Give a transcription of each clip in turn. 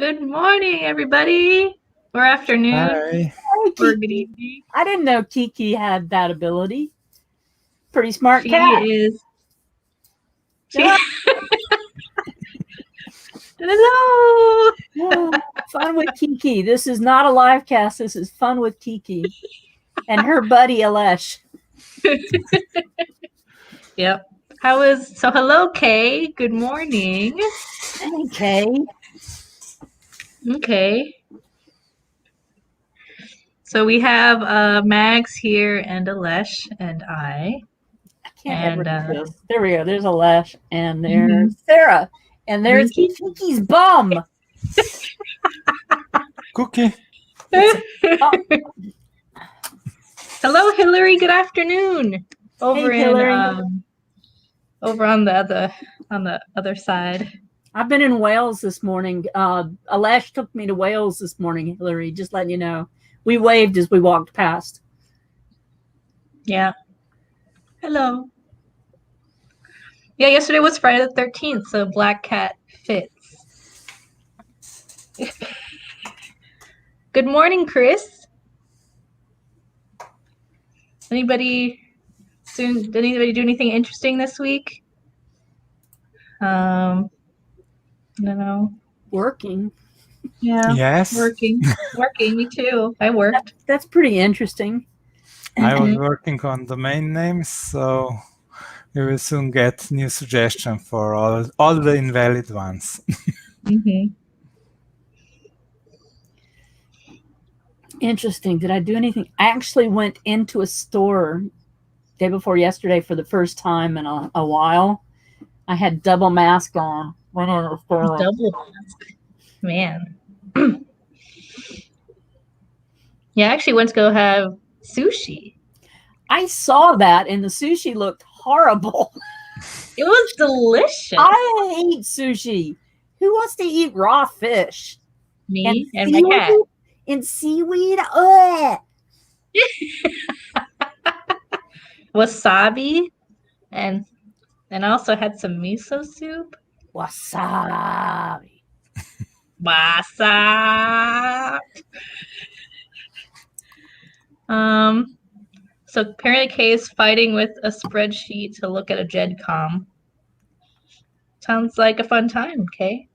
Good morning, everybody. Or afternoon. Hi. Or good evening. I didn't know Kiki had that ability. Pretty smart She cat. is. Yeah. Hello. Yeah, fun with Kiki. This is not a live cast. This is fun with Kiki and her buddy Aleš. Yep. Hello, Kay. Good morning. Okay. Okay. So we have Max here and Aleš and I. I can't And, ever do this. There we go. There's Aleš and there's Sarah. And there's Winky. Kiki's bum. Cookie. Hello, Hillary. Good afternoon. Over Hey, Hillary. Over on the other side. I've been in Wales this morning. Aleš took me to Wales this morning, Hillary, just letting you know. We waved as we walked past. Yeah. Hello. Yeah, yesterday was Friday the 13th, so Black Cat fits. Good morning, Chris. Did anybody do anything interesting this week? I don't know. Working. Yeah. Yes. Working, me too. I worked. That's pretty interesting. I was working on domain names, so we will soon get new suggestion for all the invalid ones. Interesting. Did I do anything? I actually went into a store day before yesterday for the first time in a while. I had double mask on. Went in the store. Double mask. Man. Yeah, I actually went to go have sushi. I saw that and the sushi looked horrible. It was delicious. I hate sushi. Who wants to eat raw fish? Me and my cat. And seaweed? Ugh. Wasabi, and I also had some miso soup. Wasabi. So apparently Kay is fighting with a spreadsheet to look at a JedCom. Sounds like a fun time, Kay.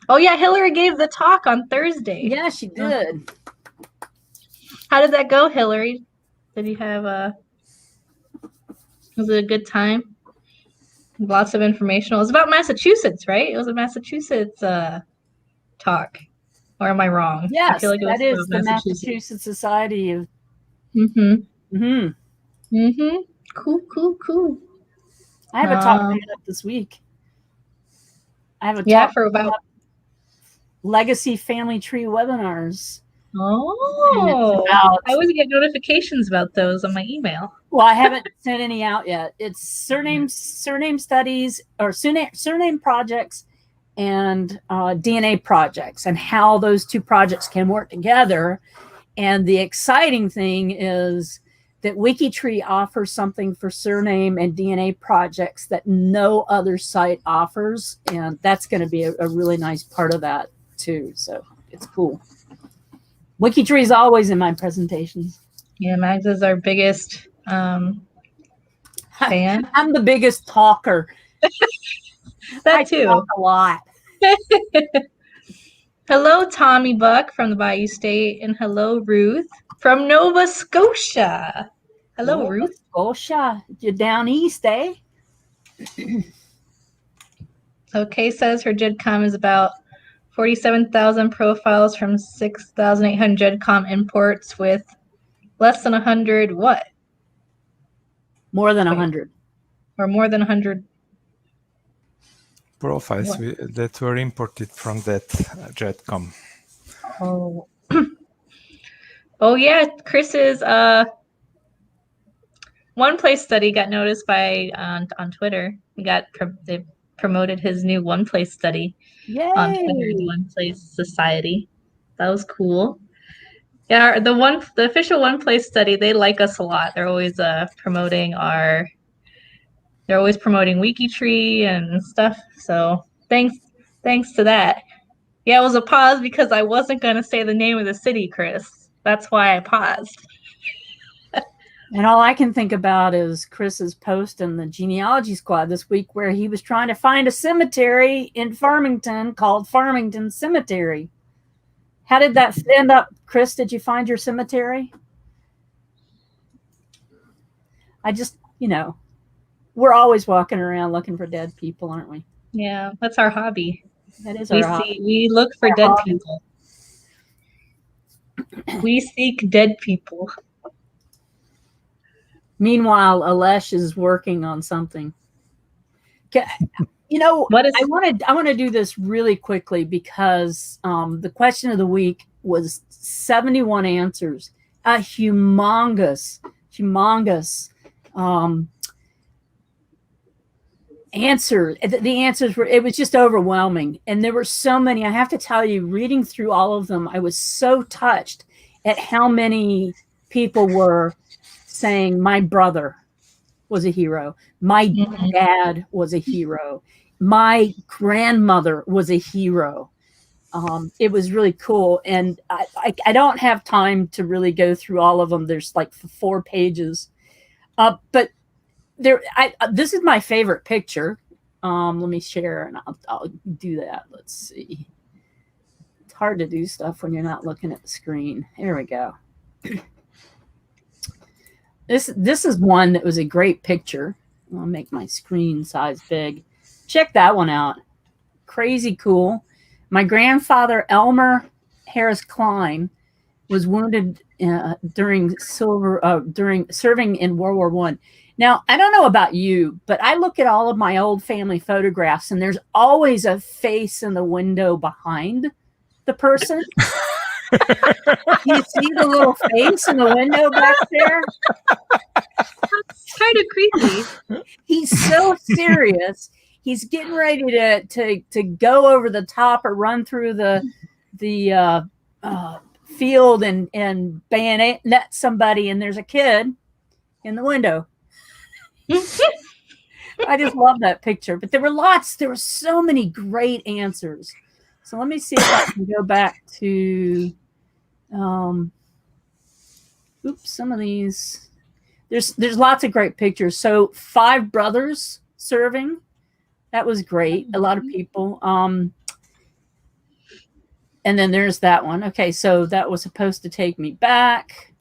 Oh yeah, Hillary gave the talk on Thursday. Yeah, she did. How did that go, Hillary? Did you have was it a good time? Lots of information. It was about Massachusetts, right? It was a Massachusetts talk. Or am I wrong? Yes, I feel like it was that is the Massachusetts Society of. Cool. I have a talk coming up this week. I have a talk for about legacy family tree webinars. Oh, I always get notifications about those on my email. Well, I haven't sent any out yet. It's surname studies or surname projects and DNA projects and how those two projects can work together. And the exciting thing is that WikiTree offers something for surname and DNA projects that no other site offers. And that's going to be a really nice part of that too. So it's cool. WikiTree is always in my presentations. Yeah, Mags is our biggest fan. I'm the biggest talker. That too. I talk a lot. Hello, Tommy Buck from the Bayou State, and hello, Ruth from Nova Scotia. Hello, Nova Ruth. Scotia, you're down east, eh? So Kay says her JedCom is about 47,000 profiles from 6,800 JedCom imports with less than 100 what? More than 100. Or more than 100 profiles that were imported from that JedCom. Oh. Oh yeah, Chris's one place study got noticed by on Twitter. They promoted his new one place study. Yay! On Twitter, the One Place Society. That was cool. Yeah, the official One Place study, they like us a lot. They're always promoting our they're always promoting WikiTree and stuff. So thanks to that. Yeah, it was a pause because I wasn't gonna say the name of the city, Chris. That's why I paused. And all I can think about is Chris's post in the genealogy squad this week where he was trying to find a cemetery in Farmington called Farmington Cemetery. How did that end up, Chris? Did you find your cemetery? I just, we're always walking around looking for dead people, aren't we? Yeah, that's our hobby. That is our hobby. We look for dead people. We seek dead people. Meanwhile, Aleš is working on something. I want to do this really quickly because the question of the week was 71 answers, a humongous answer. The answers it was just overwhelming, and there were so many. I have to tell you, reading through all of them, I was so touched at how many people were saying my brother was a hero, my dad was a hero, my grandmother was a hero. It was really cool, and I don't have time to really go through all of them. There's like 4 pages, but this is my favorite picture. Let me share, and I'll do that. Let's see. It's hard to do stuff when you're not looking at the screen. Here we go. This is one that was a great picture. I'll make my screen size big. Check that one out. Crazy cool. My grandfather, Elmer Harris Klein, was wounded during serving in World War I. Now, I don't know about you, but I look at all of my old family photographs, and there's always a face in the window behind the person. You see the little face in the window back there? That's kind of creepy. He's so serious. He's getting ready to go over the top or run through the field and bayonet somebody, and there's a kid in the window. I just love that picture. But there were so many great answers. So let me see if I can go back to some of these. There's lots of great pictures. So 5 brothers serving. That was great. A lot of people. And then there's that one. Okay, so that was supposed to take me back.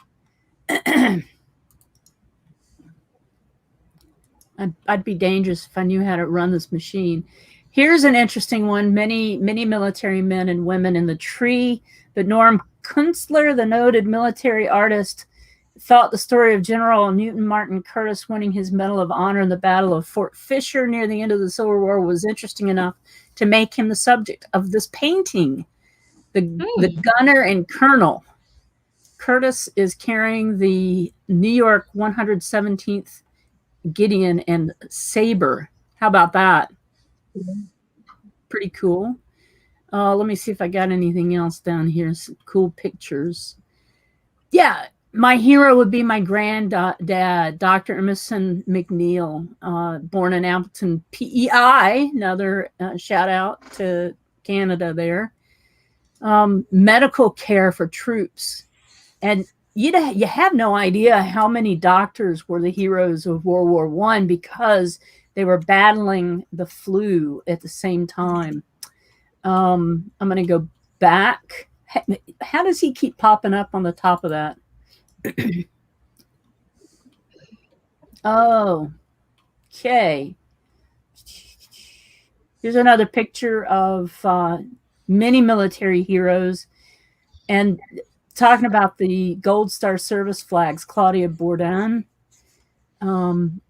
I'd be dangerous if I knew how to run this machine. Here's an interesting one. Many military men and women in the tree. But Norm Kunstler, the noted military artist, thought the story of General Newton Martin Curtis winning his Medal of Honor in the Battle of Fort Fisher near the end of the Civil War was interesting enough to make him the subject of this painting. The gunner and colonel. Curtis is carrying the New York 117th Gideon and Saber. How about that? Pretty cool. Let me see if I got anything else down here. Some cool pictures. Yeah, my hero would be my granddad, Dr. Emerson McNeil, born in Appleton, PEI. Another shout out to Canada there. Medical care for troops. And you have no idea how many doctors were the heroes of World War I because they were battling the flu at the same time. I'm going to go back. How does he keep popping up on the top of that? Oh, okay. Here's another picture of many military heroes. And talking about the Gold Star Service flags, Claudia Bourdain. And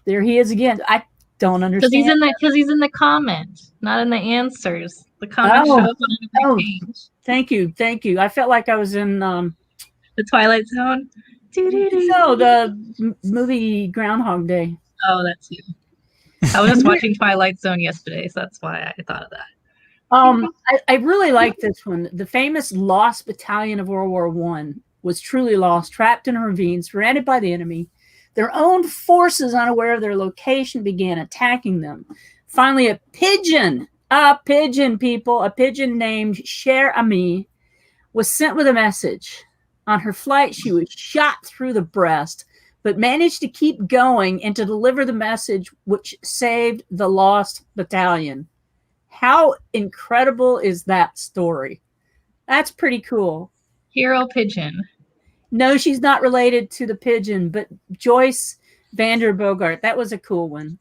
there he is again. I don't understand. Because he's in the comment, not in the answers. The comments show up on every page. Thank you. I felt like I was in the Twilight Zone. No, the movie Groundhog Day. Oh, that's you. I was just watching Twilight Zone yesterday, so that's why I thought of that. I really like this one. The famous Lost Battalion of World War I was truly lost, trapped in a ravine, surrounded by the enemy. Their own forces, unaware of their location, began attacking them. Finally, a pigeon named Cher Ami was sent with a message. On her flight, she was shot through the breast, but managed to keep going and to deliver the message, which saved the lost battalion. How incredible is that story? That's pretty cool. Hero pigeon. No, she's not related to the pigeon, but Joyce Vander Bogart. That was a cool one.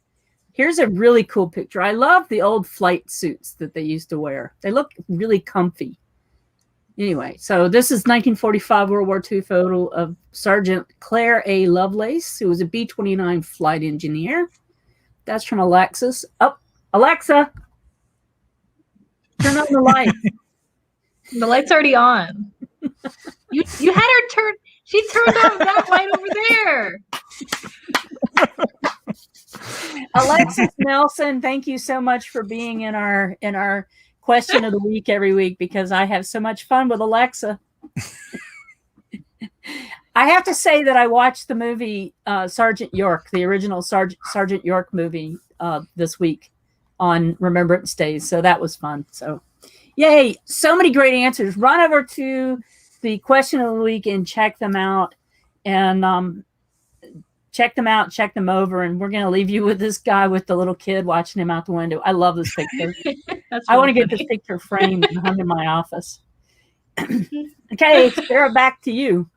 Here's a really cool picture. I love the old flight suits that they used to wear. They look really comfy. Anyway, so this is 1945 World War II photo of Sergeant Claire A. Lovelace, who was a B-29 flight engineer. That's from Alexis. Oh, Alexa, turn on the light. The light's already on. You had her turn. She turned on that light over there. Alexis Nelson, thank you so much for being in our question of the week every week, because I have so much fun with Alexa. I have to say that I watched the movie Sergeant York, the original Sergeant York movie this week on Remembrance Days. So that was fun. So yay. So many great answers. Run over to the question of the week and check them out. And check them out, check them over. And we're going to leave you with this guy with the little kid watching him out the window. I love this picture. I want to get this picture framed and hung in my office. Okay, Sarah, back to you.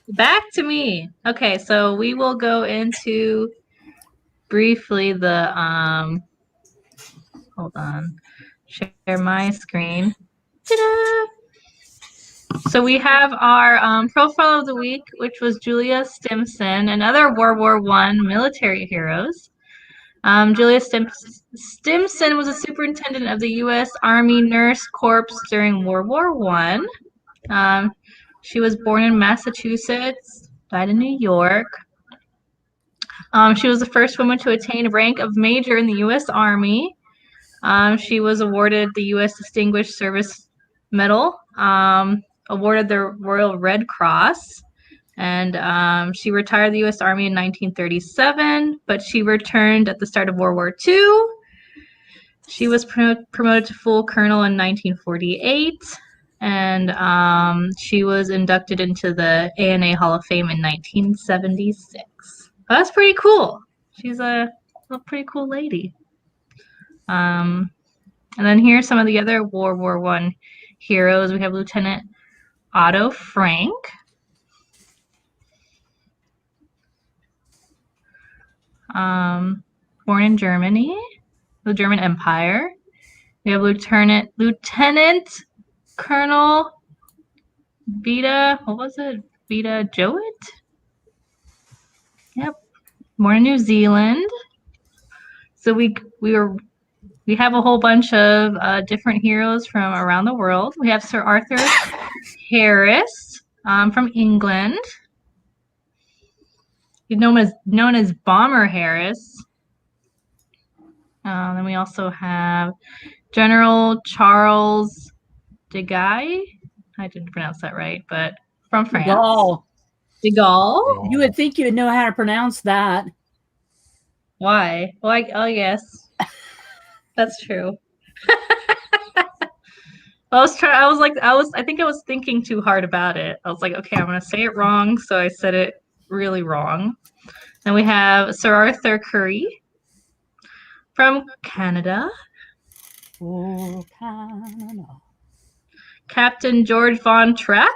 Back to me. Okay, so we will go into briefly the hold on. Share my screen. Ta-da! So we have our profile of the week, which was Julia Stimson and other World War I military heroes. Julia Stimson was a superintendent of the U.S. Army Nurse Corps during World War I. She was born in Massachusetts, died in New York. She was the first woman to attain a rank of major in the U.S. Army. She was awarded the U.S. Distinguished Service Medal, awarded the Royal Red Cross, and she retired the U.S. Army in 1937, but she returned at the start of World War II. She was promoted to full colonel in 1948, and she was inducted into the ANA Hall of Fame in 1976. Well, that's pretty cool. She's a pretty cool lady. And then here's some of the other World War I heroes. We have Lieutenant Otto Frank. Born in Germany, the German Empire. We have Lieutenant Colonel Vita, Vita Jowett? Yep. Born in New Zealand. So we have a whole bunch of different heroes from around the world. We have Sir Arthur Harris from England. He's known as Bomber Harris. Then we also have General Charles de Gaulle. I didn't pronounce that right, but from France. De Gaulle. You would think you would know how to pronounce that. Why? Well, I guess that's true. I think I was thinking too hard about it. I was like, okay, I'm gonna say it wrong, so I said it really wrong. Then we have Sir Arthur Currie from Canada. Oh, Canada. Captain George Von Trapp.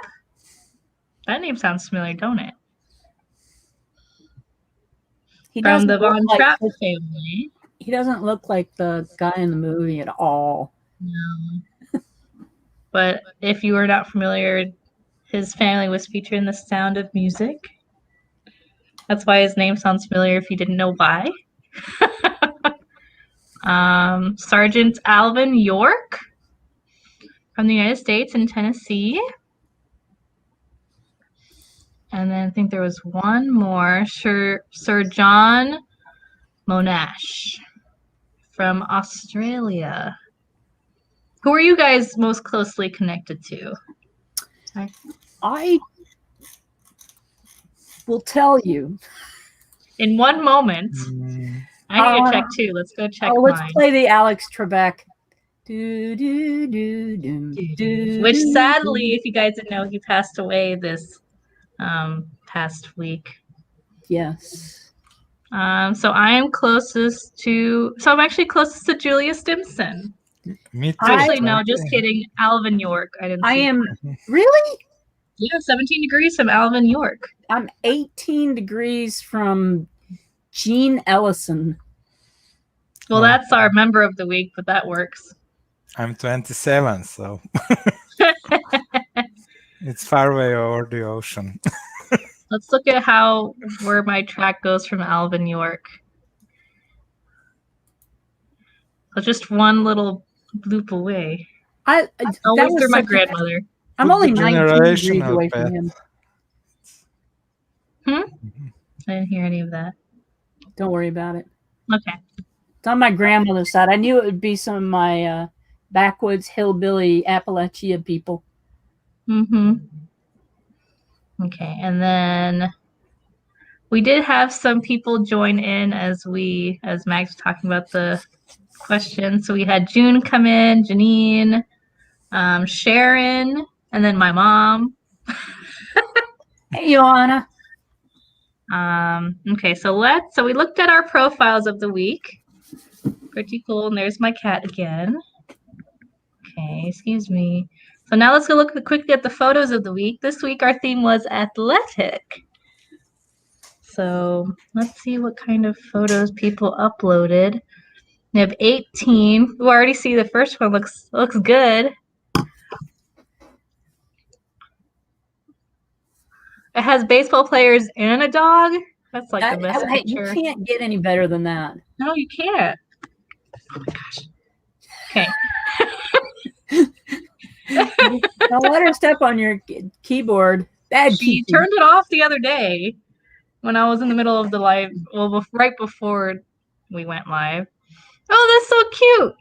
That name sounds familiar, don't it? From the Von Trapp family. He doesn't look like the guy in the movie at all. No. But if you are not familiar, his family was featured in The Sound of Music. That's why his name sounds familiar if you didn't know why. Sergeant Alvin York from the United States in Tennessee. And then I think there was one more, Sir John Monash from Australia. Who are you guys most closely connected to? I will tell you in one moment. I need to check too. Let's go check let's mine. play the Alex Trebek. Do, do, do, do, do, Which do, sadly, do. if you guys didn't know, he passed away this past week. Yes. So I'm actually closest to Julia Stimson. Me too. Actually, no, okay. just kidding. Alvin York. I didn't I see. am really. Yeah, 17 degrees from Alvin York. I'm 18 degrees from Gene Ellison. Well, that's our member of the week, but that works. I'm 27, so it's far away over the ocean. Let's look at where my track goes from Alvin York. So just one little bloop away. That Always was through my such a- grandmother. I'm Could only be 19 degrees generational, away from Pat. him. I didn't hear any of that. Don't worry about it. Okay. It's on my grandmother's side. I knew it would be some of my backwoods hillbilly Appalachia people. Okay, and then we did have some people join in as Max was talking about the question. So we had June come in, Janine, Sharon, and then my mom. Hey, Joanna. Okay, so we looked at our profiles of the week. Pretty cool. And there's my cat again. Okay, excuse me. So now let's go look quickly at the photos of the week. This week our theme was athletic. So let's see what kind of photos people uploaded. We have 18. We already see the first one looks good. It has baseball players and a dog. That's like the best Hey, picture. you can't get any better than that. No, you can't. Oh my gosh. Okay. Don't let her step on your keyboard. She turned it off the other day when I was in the middle of the live. Well, right before we went live. Oh, that's so cute.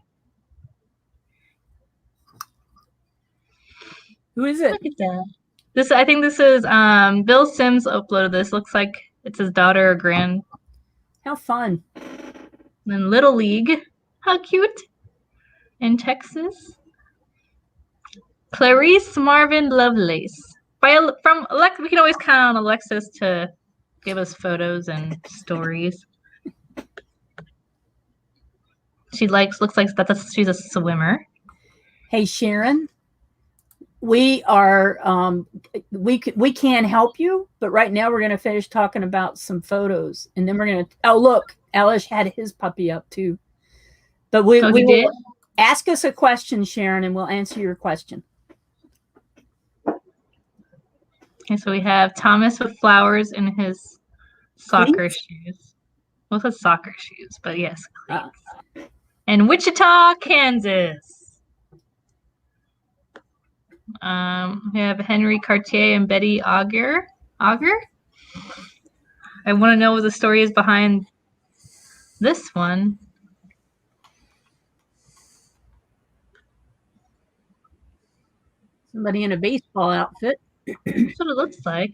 Who is it? Look at that. I think this is Bill Sims uploaded this. Looks like it's his daughter or grand. How fun. And Little League. How cute. In Texas. Clarice Marvin Lovelace. We can always count on Alexis to give us photos and stories. Looks like she's a swimmer. Hey, Sharon. We are we can help you, but right now we're going to finish talking about some photos, and then we're going to. Oh, look, Aleš had his puppy up too. But we did? Ask us a question, Sharon, and we'll answer your question. Okay, so we have Thomas with flowers in his soccer shoes. Well, his soccer shoes, but yes, cleats. And Wichita, Kansas. We have Henry Cartier and Betty Auger. I want to know what the story is behind this one. Somebody in a baseball outfit. That's what it looks like.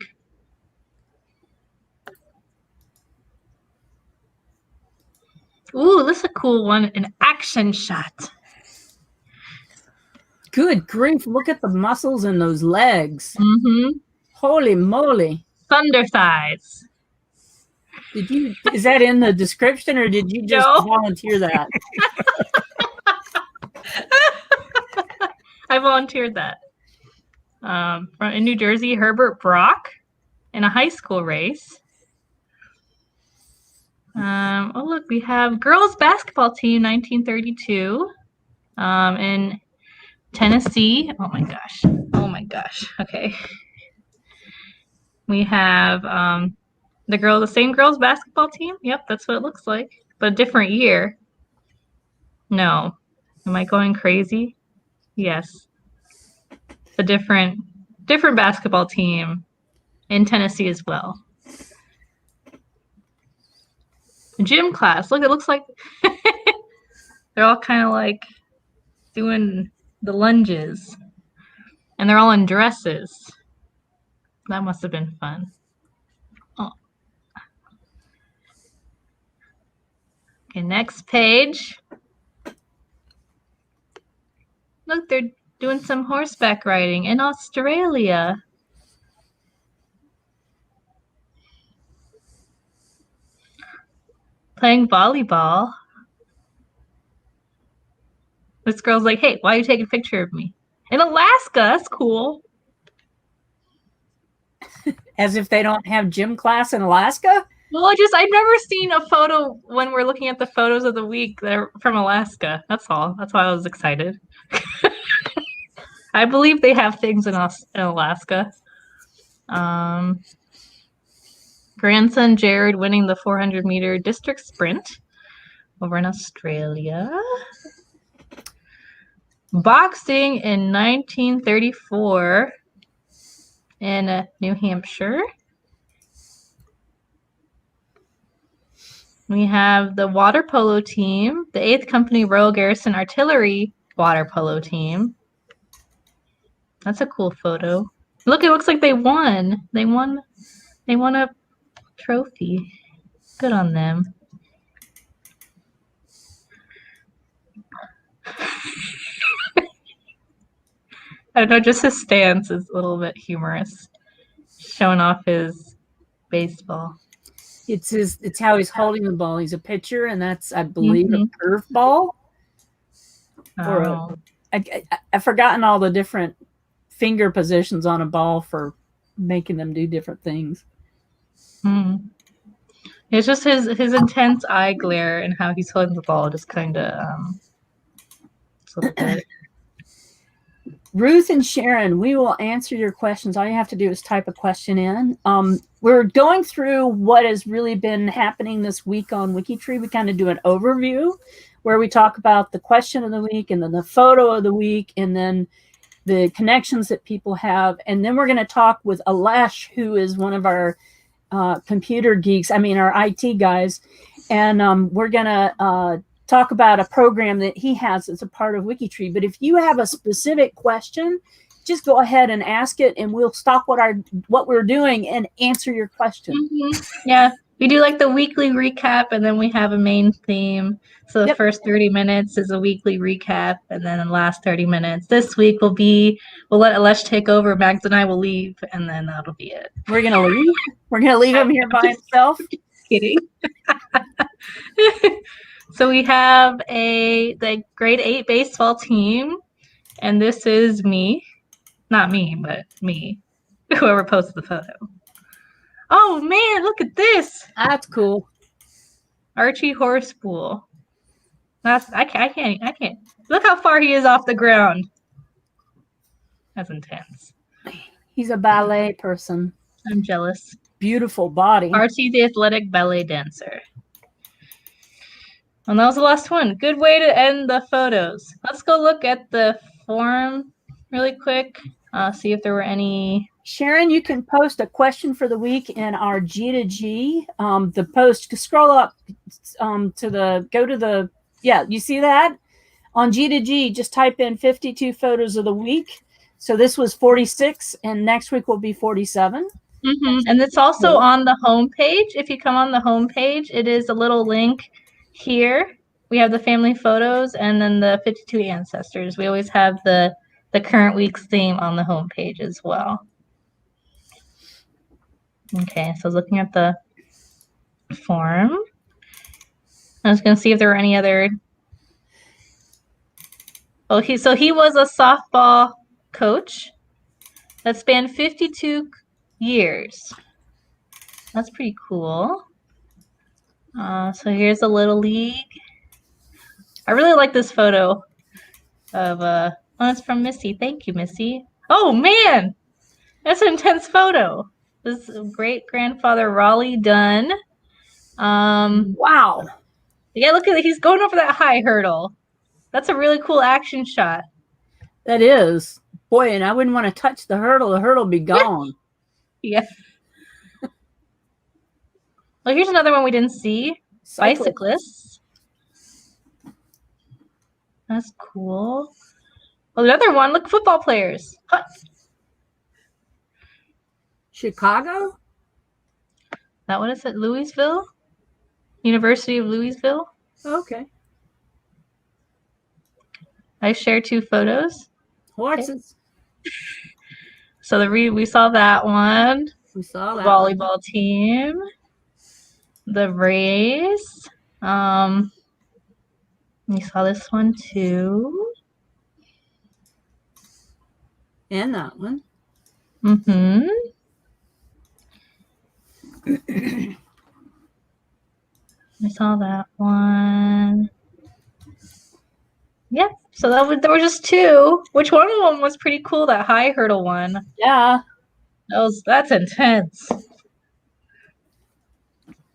Ooh, this is a cool one. An action shot. Good grief, look at the muscles in those legs. Mm-hmm. Holy moly. Thunder thighs. Is that in the description, or did you just volunteer that? I volunteered that. In New Jersey, Herbert Brock in a high school race. Oh, look, we have girls basketball team 1932 in Tennessee. Oh my gosh. Okay. We have the same girls basketball team. Yep, that's what it looks like, but a different year. No. Am I going crazy? Yes. A different basketball team in Tennessee as well. Gym class. Look, it looks like they're all kind of like doing the lunges. And they're all in dresses. That must have been fun. Oh. Okay, next page. Look, they're doing some horseback riding in Australia. Playing volleyball. This girl's like, hey, why are you taking a picture of me? In Alaska, that's cool. As if they don't have gym class in Alaska? Well, I've never seen a photo when we're looking at the photos of the week that are from Alaska. That's all. That's why I was excited. I believe they have things in Alaska. Grandson Jared winning the 400-meter district sprint over in Australia. Boxing in 1934 in New Hampshire. We have the water polo team, the 8th Company Royal Garrison Artillery water polo team. That's a cool photo. Look, it looks like they won. They won a trophy. Good on them. I don't know, just his stance is a little bit humorous. Showing off his baseball. It's how he's holding the ball. He's a pitcher, and that's, I believe, a curveball. Oh. I've forgotten all the different finger positions on a ball for making them do different things. It's just his intense eye glare and how he's holding the ball just kind of it's a little bit. Ruth and Sharon, we will answer your questions. All you have to do is type a question in. We're going through what has really been happening this week on WikiTree. We kind of do an overview where we talk about the question of the week and then the photo of the week and then the connections that people have. And then we're going to talk with Aleš, who is one of our computer geeks, our IT guys. And we're going to talk about a program that he has as a part of WikiTree. But if you have a specific question, just go ahead and ask it, and we'll stop what we're doing and answer your question. Yeah, we do like the weekly recap, and then we have a main theme. So the first 30 minutes is a weekly recap, and then the last 30 minutes this week we'll let Aleš take over. Mags and I will leave, and then that'll be it. We're gonna leave. We're gonna leave him here by himself. Just kidding. So we have the grade 8 baseball team, and this is me. Not me, but me. Whoever posted the photo. Oh man, look at this. That's cool. Archie Horspool. I can't. Look how far he is off the ground. That's intense. He's a ballet person. I'm jealous. Beautiful body. Archie the athletic ballet dancer. And that was the last one. Good way to end the photos. Let's go look at the forum really quick. See if there were any. Sharon, you can post a question for the week in our G2G. The post, scroll up you see that? On G2G, just type in 52 photos of the week. So this was 46, and next week will be 47. And it's also on the home page. If you come on the home page, it is a little link here. We have the family photos and then the 52 ancestors. We always have the current week's theme on the home page as well. Okay, so looking at the forum, I was going to see if there were any other. Oh, he was a softball coach that spanned 52 years. That's pretty cool. So here's a little league. I really like this photo of it's from Missy. Thank you, Missy. Oh man, that's an intense photo. This is great grandfather Raleigh Dunn. Wow. Yeah, look at it. He's going over that high hurdle. That's a really cool action shot. That is. Boy, and I wouldn't want to touch the hurdle. The hurdle would be gone. Yeah. Well, here's another one we didn't see. Bicyclists. That's cool. Well, another one. Look, football players. Huh. Chicago? That what is it? Louisville? University of Louisville? Okay. I share 2 photos. Horses. So we saw that one. We saw that. Volleyball team. The race. We saw this one too. And that one. Mm-hmm. I saw that one. Yep. So there were just 2. Which one of them was pretty cool? That high hurdle one. Yeah. That's intense.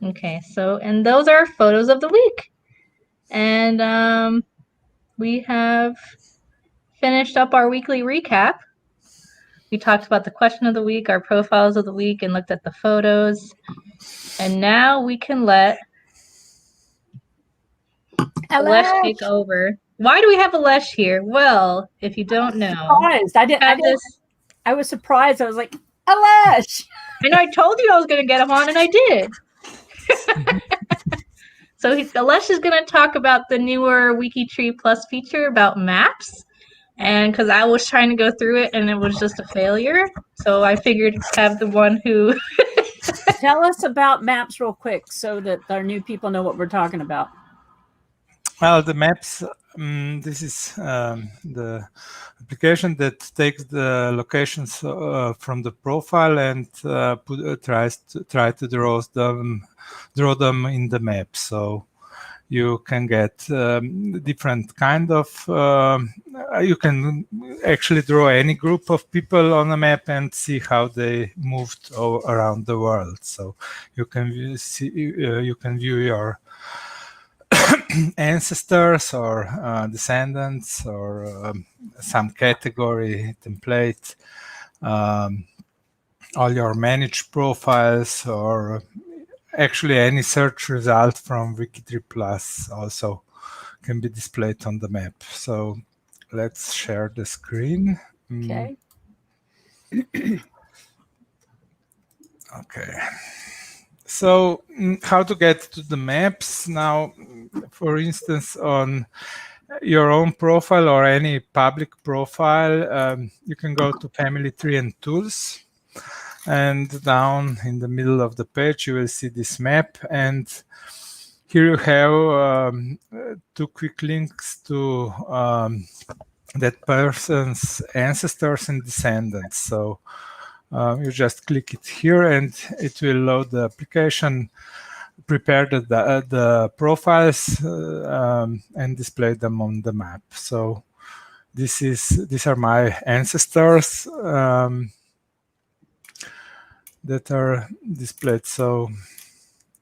Okay. So and those are photos of the week, and we have finished up our weekly recap. We talked about the question of the week, our profiles of the week, and looked at the photos. And now we can let Aleš take over. Why do we have Aleš here? Well, if you don't know, surprised. I was surprised. I was like, Aleš. I know I told you I was going to get him on, and I did. So Aleš is going to talk about the newer WikiTree Plus feature about maps. And because I was trying to go through it and it was just a failure. So I figured have the one who... Tell us about maps real quick so that our new people know what we're talking about. Well, the maps, this is the application that takes the locations from the profile and tries to draw them in the map. So you can get different kind of, you can actually draw any group of people on a map and see how they moved around the world. So you can view your ancestors or descendants or some category template, all your managed profiles, or actually any search result from WikiTree Plus also can be displayed on the map. So let's share the screen. Okay. Okay. So how to get to the maps now? For instance, on your own profile or any public profile, you can go to Family Tree and Tools, and down in the middle of the page you will see this map, and here you have 2 quick links to that person's ancestors and descendants. So you just click it here and it will load the application, prepare the profiles and display them on the map. So these are my ancestors that are displayed. So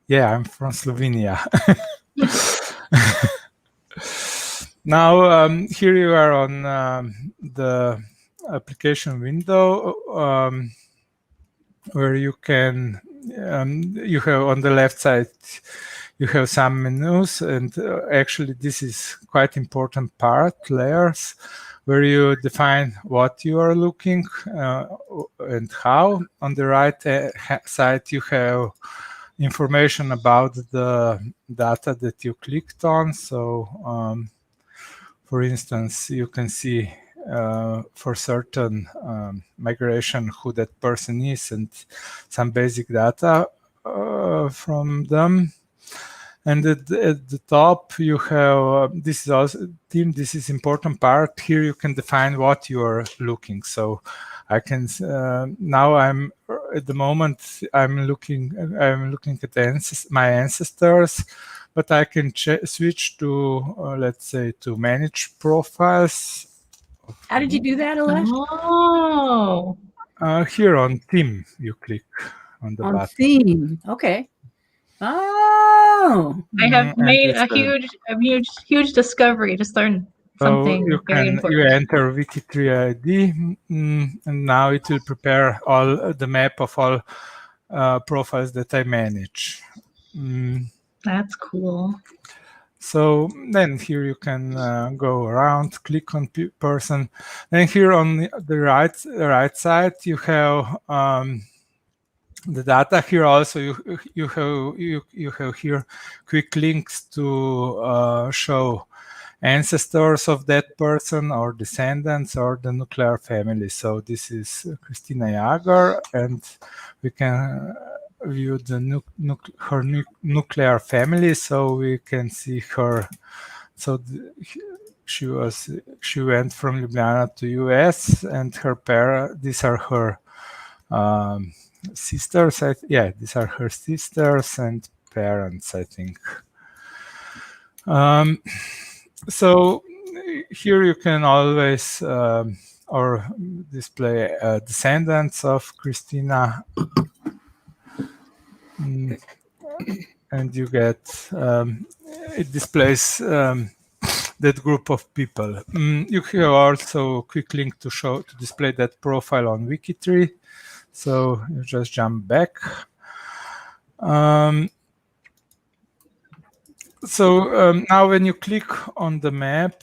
yeah, I'm from Slovenia. Now here you are on the application window where you can you have on the left side you have some menus, and actually this is quite important part, layers, where you define what you are looking and how. On the right side you have information about the data that you clicked on. So for instance, you can see for certain migration who that person is and some basic data from them. And at the top you have this is also this is important part. Here you can define what you are looking. So I can now I'm at the moment I'm looking at my ancestors, but I can switch to let's say to manage profiles. How did you do that, Aleš? Oh. Here on theme, you click on the button. Theme. Okay. Oh. I have made a huge discovery. Just learned something very important. You enter WikiTree ID, and now it will prepare all the map of all profiles that I manage. That's cool. So then here you can go around, click on person. Then here on the right side you have the data here also you have here quick links to show ancestors of that person or descendants or the nuclear family. So this is Christina Jager, and we can view the her nuclear family, so we can see her. So she went from Ljubljana to US, and these are her sisters. These are her sisters and parents, I think. So here you can always or display descendants of Christina, and you get it displays that group of people. You have also quick link to display that profile on WikiTree. So you just jump back. Now when you click on the map,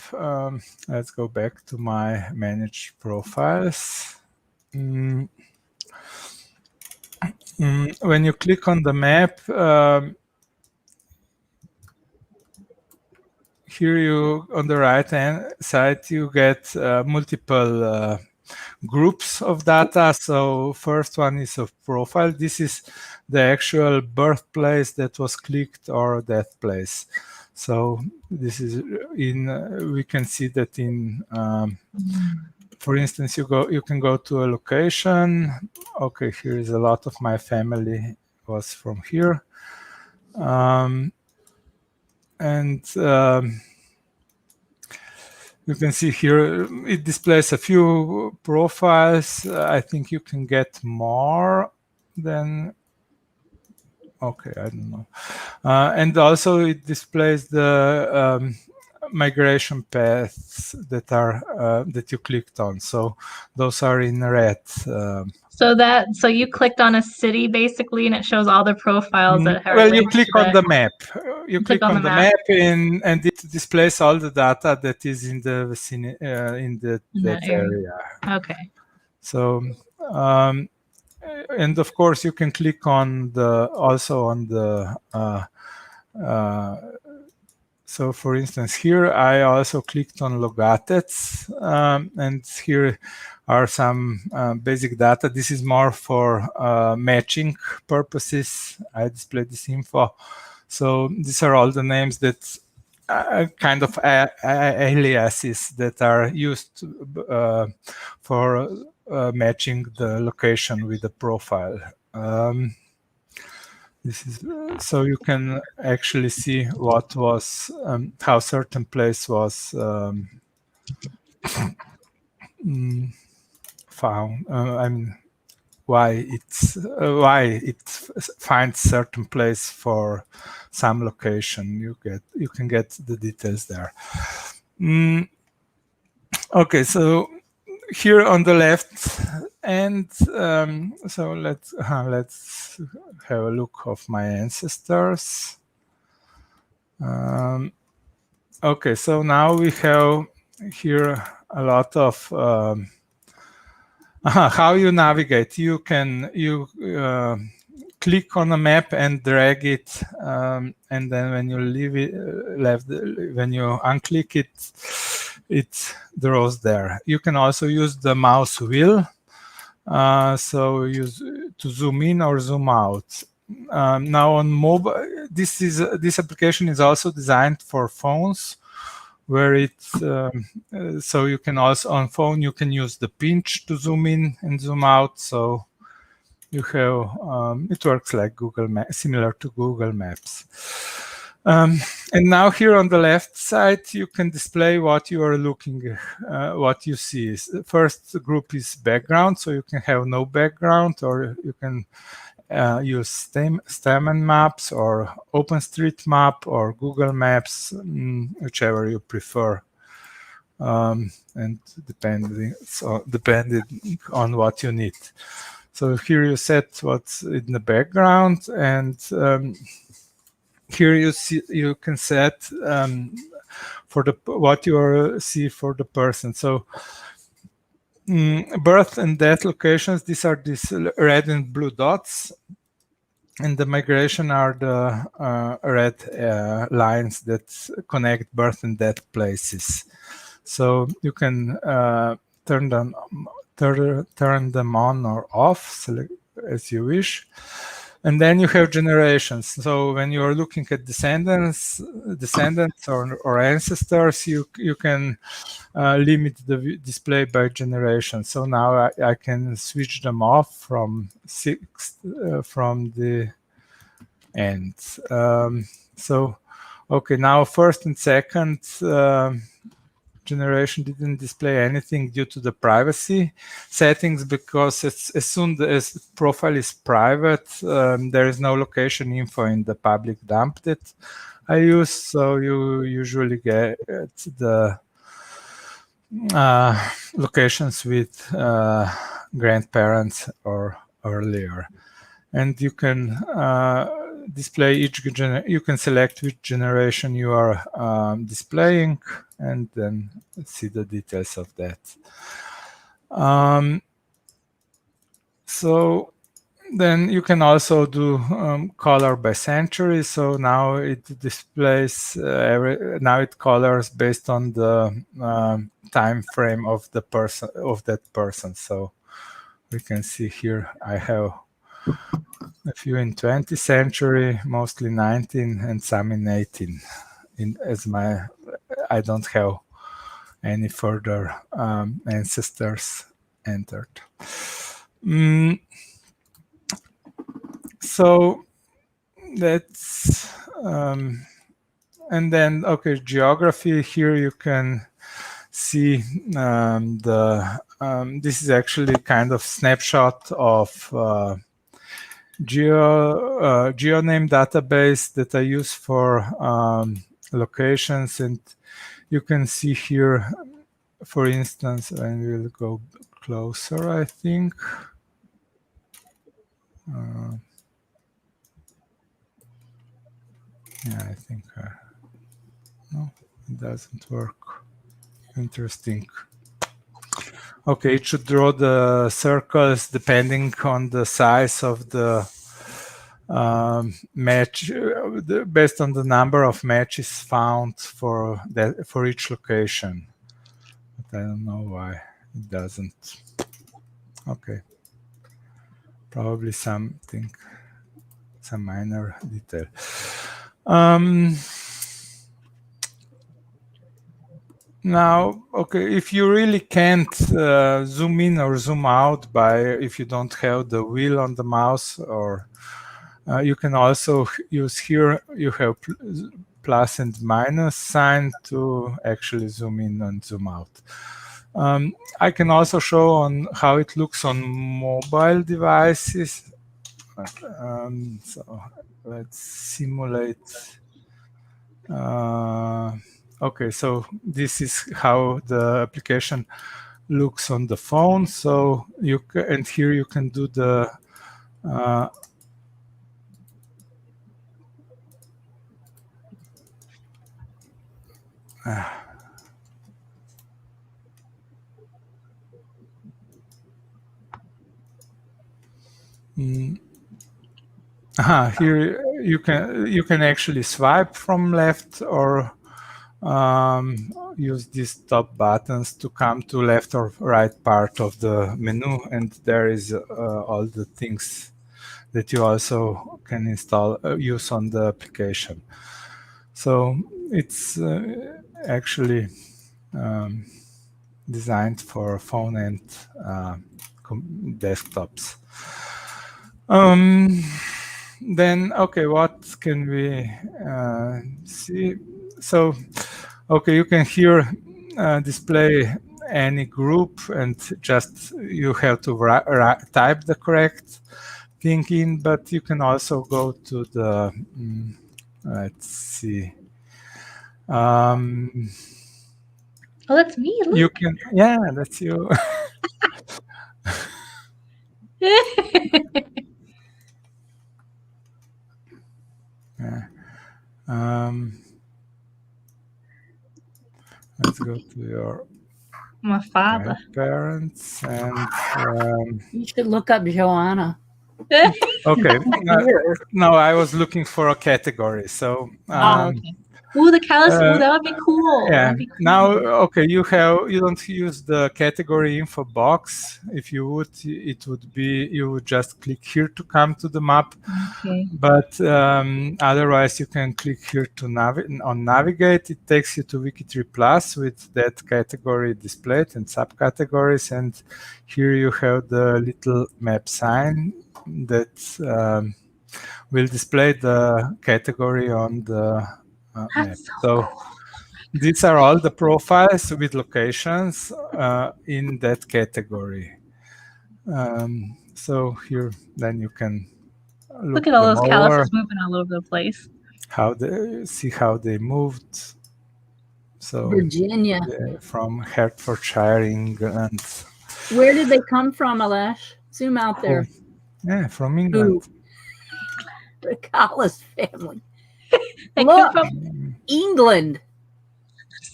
let's go back to my managed profiles. When you click on the map, here on the right hand side, you get multiple groups of data. So first one is a profile. This is the actual birthplace that was clicked or death place. So this is we can see that in, for instance, you can go to a location. Okay, here is a lot of my family was from here. You can see here it displays a few profiles. I think you can get more than. Okay, I don't know. And also it displays the migration paths that you clicked on. So those are in red. So you clicked on a city basically, and it shows all the profiles that are. Well, you click on the map. You click on the map, and it displays all the data that is in the vicinity, in that area. Okay. So, and of course, you can click on so for instance, here I also clicked on Logatets, and here are some basic data. This is more for matching purposes. I display this info. So these are all the names that kind of aliases that are used for matching the location with the profile. This is so you can actually see what was how certain place was found. I mean, why it finds certain place for some location. You can get the details there. Okay, so here on the left end, so let's have a look of my ancestors. Okay, so now we have here a lot of how you navigate. You can click on a map and drag it, and then when you when you unclick it, it draws there. You can also use the mouse wheel, so use to zoom in or zoom out. Now on mobile, this application is also designed for phones, where it's so you can also on phone you can use the pinch to zoom in and zoom out. So you have it works like similar to Google Maps. And now here on the left side, you can display what you are looking, what you see. The first group is background, so you can have no background, or you can use Stamen Maps or OpenStreetMap or Google Maps, whichever you prefer, and depending on what you need. So here you set what's in the background, and here you can set for what you see for the person. So birth and death locations. These are these red and blue dots, and the migration are the red lines that connect birth and death places. So you can turn them on or off as you wish. And then you have generations. So when you are looking at descendants or ancestors, you can limit the display by generation. So now I can switch them off from from the end. So okay, now first and second generation didn't display anything due to the privacy settings, because as soon as the profile is private, there is no location info in the public dump that I use. So you usually get the locations with grandparents or earlier. And you can display you can select which generation you are displaying, and then see the details of that. So then you can also do color by century. So now it displays now it colors based on the time frame of the person, of that person. So we can see here I have a few in 20th century, mostly 19, and some in 18. I don't have any further ancestors entered. So that's and then okay, geography. Here you can see this is actually kind of snapshot of GeoName database that I use for locations, and you can see here, for instance, and we'll go closer, I think. Yeah, I think no, it doesn't work. Interesting. Okay, it should draw the circles depending on the size of the match, based on the number of matches found for each location. But I don't know why it doesn't. Okay, probably some minor detail. Now, okay, if you really can't zoom in or zoom out if you don't have the wheel on the mouse, or you can also use here, you have plus and minus sign to actually zoom in and zoom out. I can also show on how it looks on mobile devices. So let's simulate. Okay, so this is how the application looks on the phone. So and here you can do the here you can actually swipe from left, or use these top buttons to come to left or right part of the menu, and there is all the things that you also can install, use on the application. So it's actually designed for phone and desktops. Then, okay, what can we see? So, okay, you can here display any group, and just you have to type the correct thing in, but you can also go to the, let's see. Oh, that's me. Look. You can, yeah, that's you. Yeah. Let's go to your My father. grandparents, and You should look up Joanna. okay. Here. No, I was looking for a category. So Oh, okay. Ooh, the callus. Ooh, that would be cool. yeah. That'd be cool. Now, okay, you don't use the category info box. If you would, it would be, you would just click here to come to the map. Okay. But otherwise, you can click here to navigate. It takes you to WikiTree Plus with that category displayed and subcategories. And here you have the little map sign that will display the category on the map. That's so So cool. these are all the profiles with locations in that category. So here, then you can Look at all them those over, calluses moving all over the place. how they moved. So Virginia. from Hertfordshire, England. Where did they come from, Aleš? Zoom out there. Yeah, from England. Ooh. The Collis family. They Look, come from England.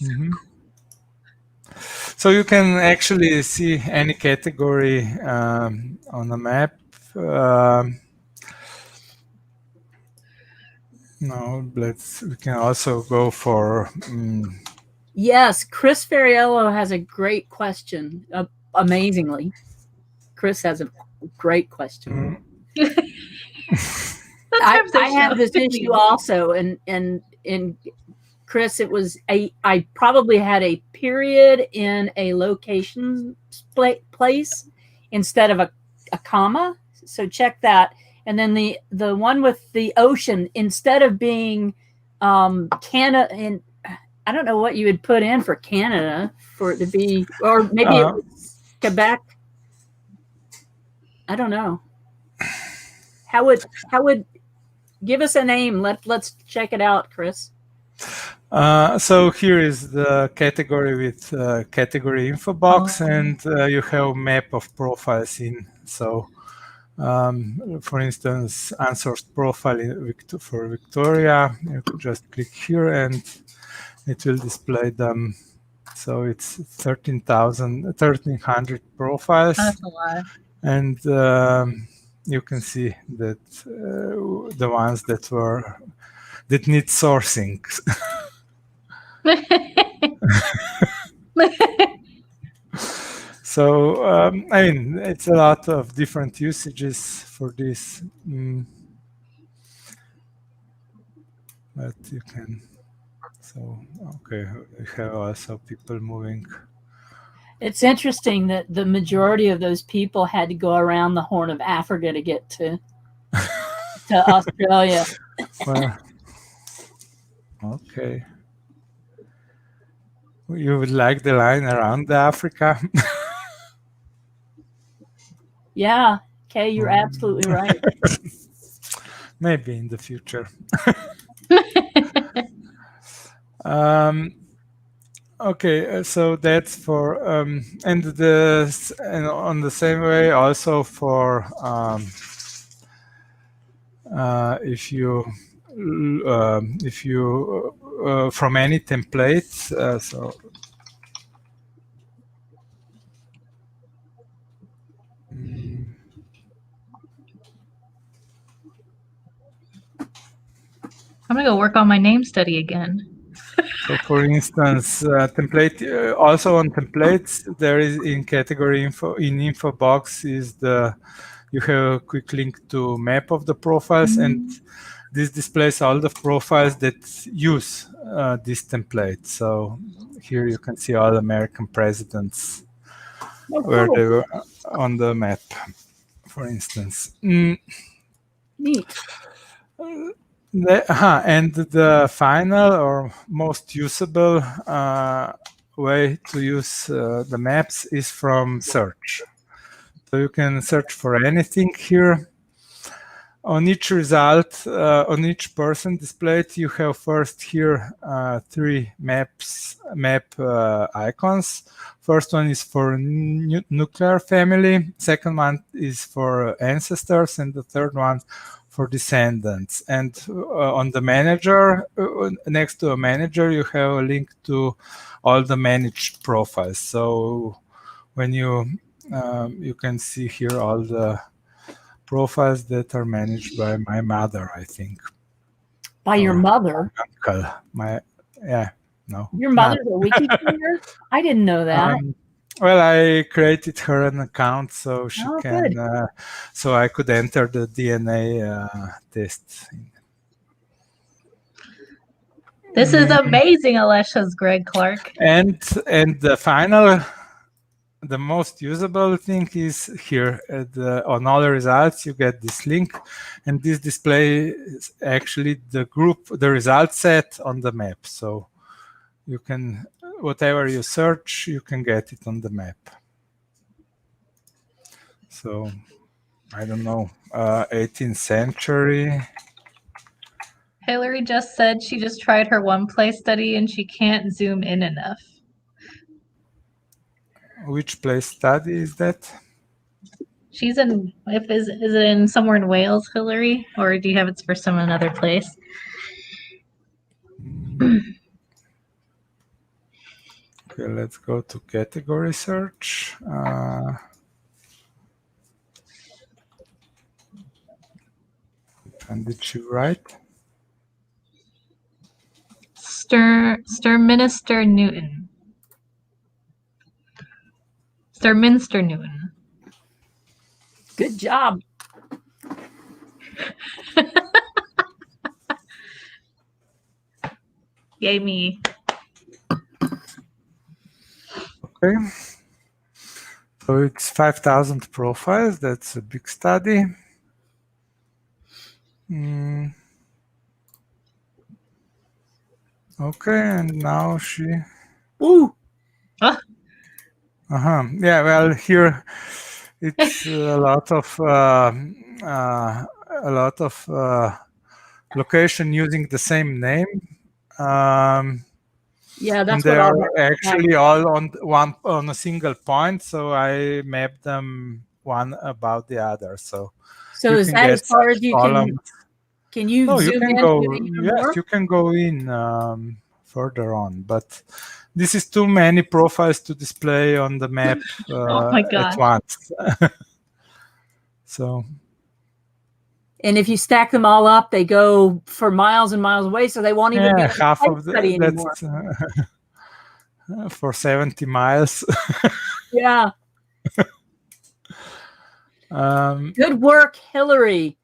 Mhm. So you can actually see any category on the map. No, we can also go for. Yes, Chris Ferriello has a great question. Amazingly, Chris has a great question. I have this issue also, and Chris, it was I probably had a period in a location place instead of a comma. So check that. And then the one with the ocean, instead of being Canada, and I don't know what you would put in for Canada for it to be, or maybe it was Quebec. I don't know. How would give us a name? Let's check it out, Chris. So here is the category with category info box, and you have map of profiles in. So, for instance, unsourced profile for Victoria, you could just click here and it will display them. So it's 1,300 profiles. That's a lot. And you can see that the ones that need sourcing. So I mean, it's a lot of different usages for this, but you can. So okay, we have also people moving. It's interesting that the majority of those people had to go around the Horn of Africa to get to Australia. Well, okay. You would like the line around Africa? Yeah, Kay, you're absolutely right. Maybe in the future. Okay, so that's for and on the same way also for if you from any template. So I'm gonna go work on my name study again. So, for instance, template also on templates there is in category info box is you have a quick link to map of the profiles, and this displays all the profiles that use this template. So here you can see all American presidents where they were on the map, for instance. Neat. And the final or most usable way to use the maps is from search. So you can search for anything here. On each result, on each person displayed, you have first here 3 map icons. First one is for nuclear family. Second one is for ancestors, and the third one for descendants. And on the manager, next to a manager, you have a link to all the managed profiles. So when you can see here all the profiles that are managed by my mother, I think. By your mother? Uncle. No. Your mother's a WikiTree? I didn't know that. Well, I created her an account so she can, good. so I could enter the DNA test. This is amazing, Aleš, says Greg Clark. And the final, the most usable thing is here. On all the results, you get this link, and this displays actually the result set on the map. So you can, whatever you search, you can get it on the map. So, I don't know, 18th century. Hillary just said she just tried her one place study and she can't zoom in enough. Which place study is that? She's in, is it in somewhere in Wales, Hillary? Or do you have it for some another place? Okay, let's go to category search. And did she write? Sturminster Newton. Sturminster Newton. Good job. Yay me. Okay. So it's 5,000 profiles. That's a big study. Okay, and now she. Ooh. Yeah. Well, here it's a lot of location using the same name. Yeah, that's and they what are actually all on a single point. So I mapped them one about the other. So is that as far as you can you no, zoom you can in go. even Yes, more? you can go in further on, but this is too many profiles to display on the map Oh my gosh. at once. So. And if you stack them all up, they go for miles and miles away, so they won't even be half of study anymore. For 70 miles. Yeah. Good work, Hillary.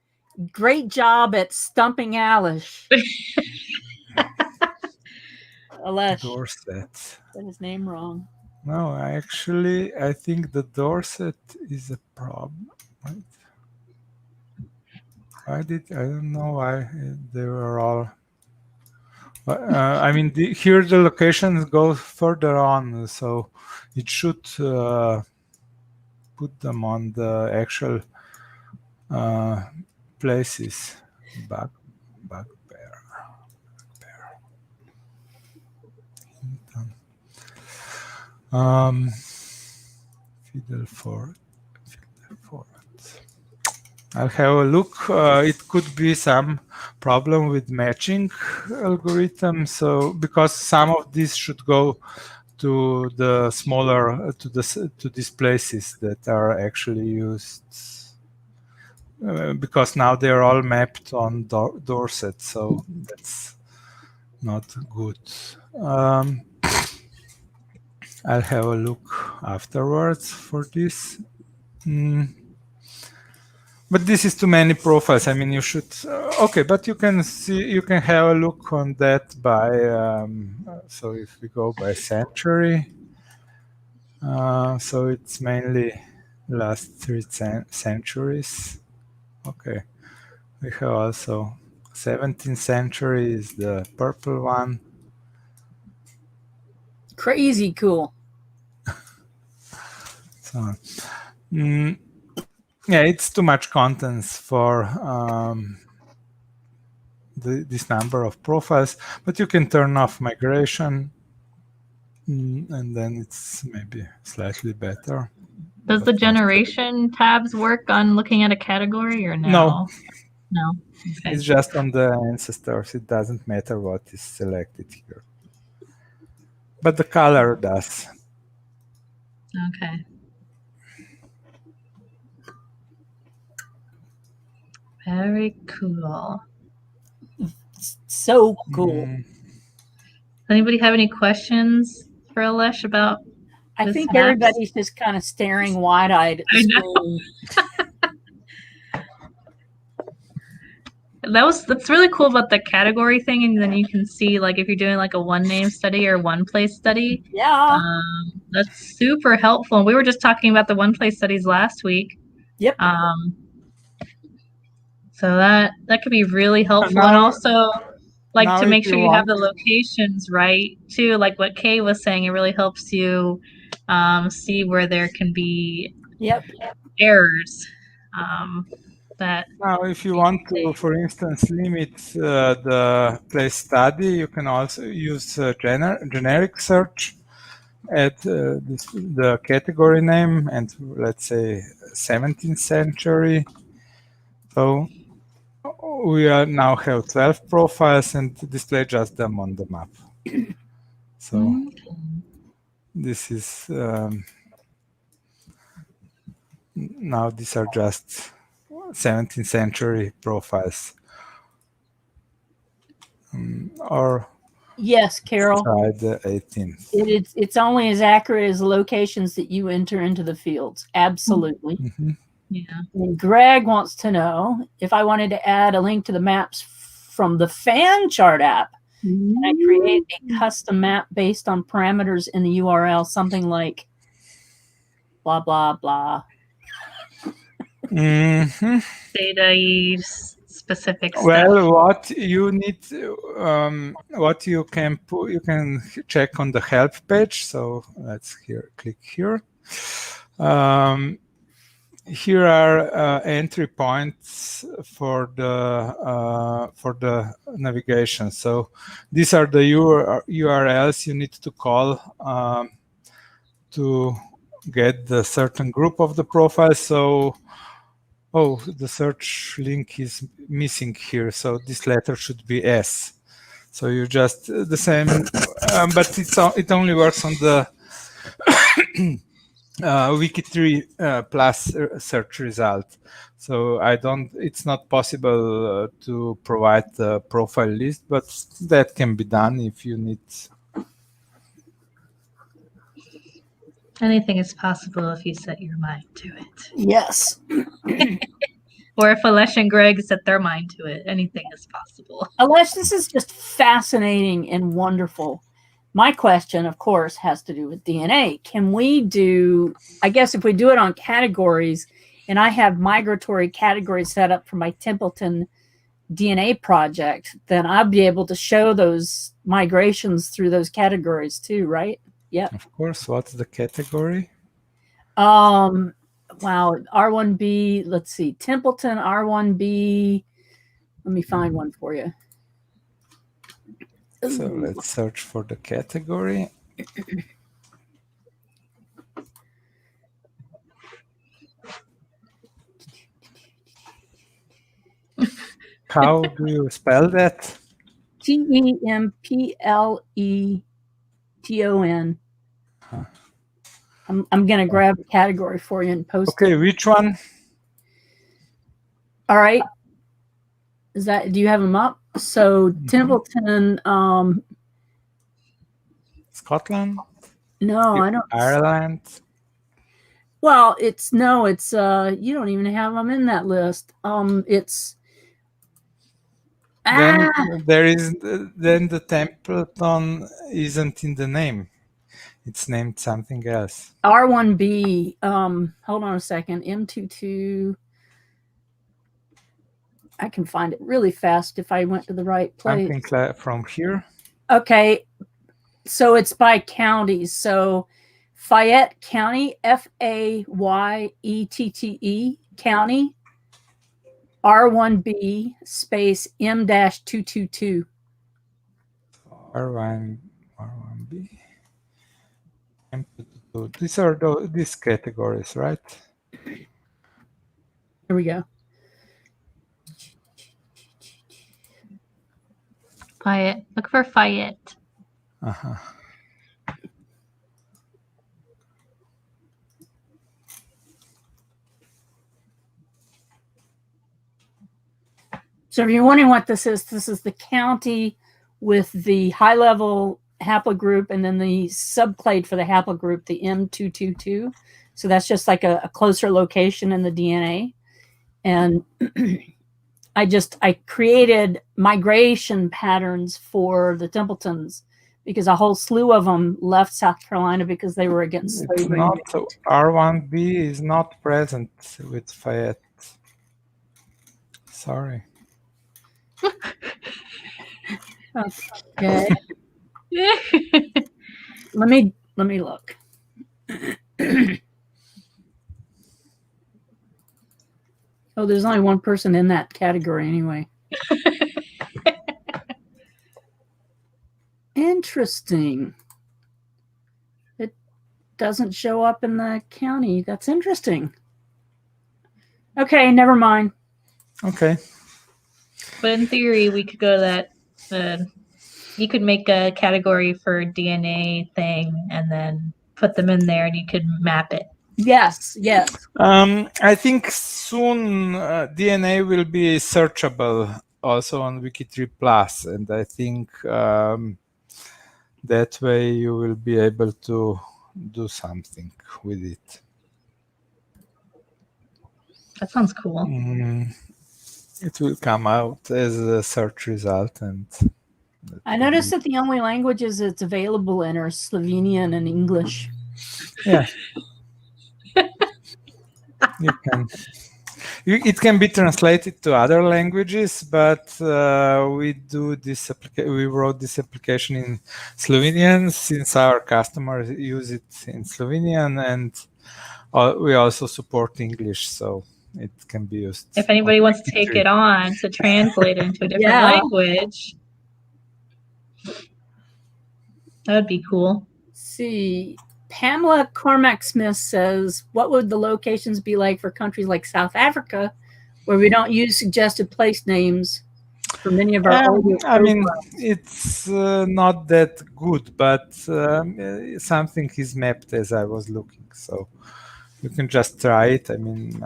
Great job at stumping Aleš. Aleš. Dorset. Said his name wrong. No, I think the Dorset is a problem. Right? I don't know why they were all. I mean, here the locations go further on, so it should put them on the actual places. Bugbear. Fiddle Fort. I'll have a look. It could be some problem with matching algorithm. So because some of these should go to the smaller to these places that are actually used. Because now they're all mapped on Dorset, so that's not good. I'll have a look afterwards for this. But this is too many profiles. I mean, you should. Okay, but you can have a look on that by. So if we go by century, so it's mainly last 3 centuries. Okay, we have also 17th century is the purple one. Crazy cool. So, yeah, it's too much contents for this number of profiles, but you can turn off migration, and then it's maybe slightly better. Does the generation tabs work on looking at a category or no? No. Okay. It's just on the ancestors. It doesn't matter what is selected here. But the color does. Okay. Very cool. So cool. Mm, Anybody have any questions for Aleš about I this think maps? everybody's just kind of staring wide-eyed at the I know. screen. That's really cool about the category thing, and then you can see like if you're doing like a one name study or one place study. Yeah. That's super helpful. We were just talking about the one place studies last week. Yep. So that could be really helpful, Now- and also like now to if make you sure you have want- the locations right too. Like what Kay was saying, it really helps you see where there can be Yep. errors. That Now, if you want to, for instance, limit the place study, you can also use generic search at the category name and let's say 17th century. So we now have 12 profiles and display just them on the map. So this is now these are just 17th century profiles. Or Yes, Carol. try the 18th. It's only as accurate as the locations that you enter into the fields. Absolutely. Mm-hmm. yeah. And Greg wants to know if I wanted to add a link to the maps from the fan chart app. Can I create a custom map based on parameters in the URL, something like blah, blah, blah. Mm-hmm. Data specific stuff. Well, what you need, what you can put, you can check on the help page. So let's click here. Here are entry points for the navigation. So these are the URLs you need to call to get the certain group of the profile. So, oh, the search link is missing here. So this letter should be S. So you just the same, but it only works on the WikiTree plus search result. So it's not possible to provide the profile list, but that can be done if you need. Anything is possible if you set your mind to it. Yes. Or if Aleš and Greg set their mind to it, anything is possible. Aleš, this is just fascinating and wonderful. My question, of course, has to do with DNA. Can we do, I guess if we do it on categories, and I have migratory categories set up for my Templeton DNA project, then I'll be able to show those migrations through those categories too, right? Yeah. Of course. What's the category? Wow. R1B, let's see. Templeton R1B. Let me find one for you. So let's search for the category. How do you spell that? Templeton. I'm going to grab a category for you and post it. Okay, which one? All right. Do you have them up? So Templeton, Scotland? no, I don't. Ireland? Well, you don't even have them in that list. Then the Templeton isn't in the name. It's named something else. R1B. Hold on a second. M22. I can find it really fast if I went to the right place. Something from here. Okay. So it's by counties. So Fayette County, Fayette County, R1B space M-222. R1B. These are these categories, right? Here we go. Fayette. Look for Fayette. Uh-huh. So if you're wondering what this is the county with the high-level haplogroup and then the subclade for the haplogroup, the M222. So that's just like a closer location in the DNA. And I created migration patterns for the Templetons because a whole slew of them left South Carolina because they were against It's slavery. not, so R1B is not present with Fayette. Sorry. Okay. Let me look. Oh, there's only one person in that category anyway. Interesting. It doesn't show up in the county. That's interesting. Okay, never mind. Okay. But in theory, we could go to that. You could make a category for DNA thing and then put them in there, and you could map it. Yes. I think soon DNA will be searchable also on WikiTree Plus, and I think that way you will be able to do something with it. That sounds cool. It will come out as a search result, and I noticed that the only languages it's available in are Slovenian and English. yeah. You can. It can be translated to other languages, but we do this. We wrote this application in Slovenian since our customers use it in Slovenian, and we also support English, so it can be used. If anybody wants to take it on to translate it into a different language, that would be cool. Let's see. Pamela Cormack Smith says, what would the locations be like for countries like South Africa, where we don't use suggested place names for many of our older I mean, it's not that good, but something is mapped as I was looking, so you can just try it. I mean,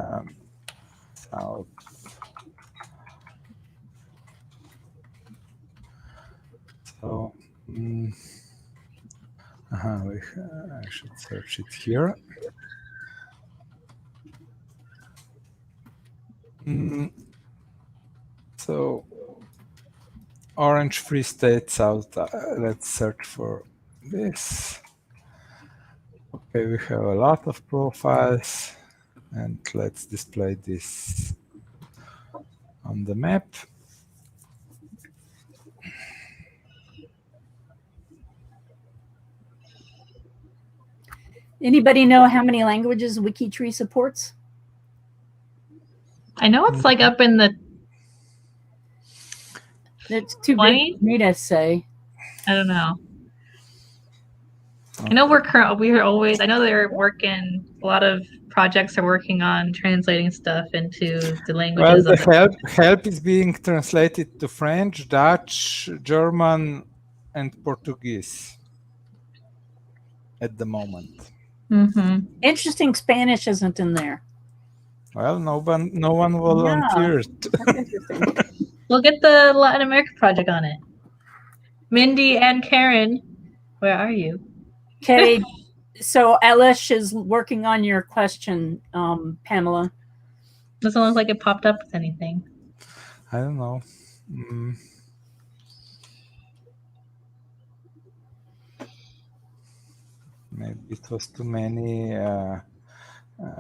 I should search it here. So, Orange Free State South. Let's search for this. Okay, we have a lot of profiles, and let's display this on the map. Anybody know how many languages WikiTree supports? I know it's like up in the. It's too 20? big for me to say. I don't know. I know we're always. I know they're working. A lot of projects are working on translating stuff into the languages. Well, the help is being translated to French, Dutch, German, and Portuguese at the moment. Mm-hmm. Interesting, Spanish isn't in there. Well, no one volunteered. That's interesting. We'll get the Latin America project on it. Mindy and Karen, where are you? Okay, so Aleš is working on your question, Pamela. Doesn't look like it popped up with anything. I don't know. Maybe it was too many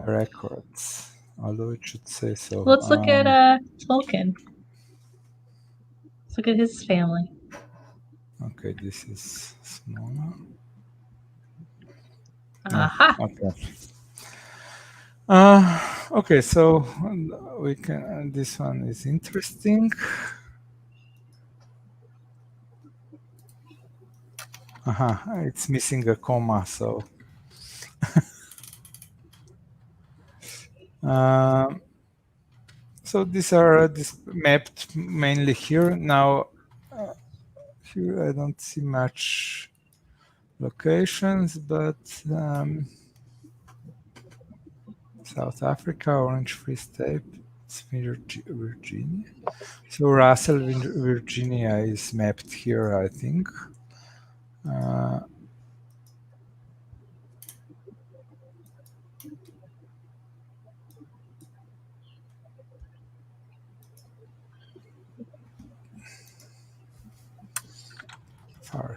records, although it should say so. Let's look at Tolkien. Let's look at his family. Okay, this is smaller. Aha. Okay. Okay, so we can. This one is interesting. It's missing a comma, so. So these are mapped mainly here. Now, here I don't see much locations, but South Africa, Orange Free State, it's Virginia. So Russell, Virginia is mapped here, I think.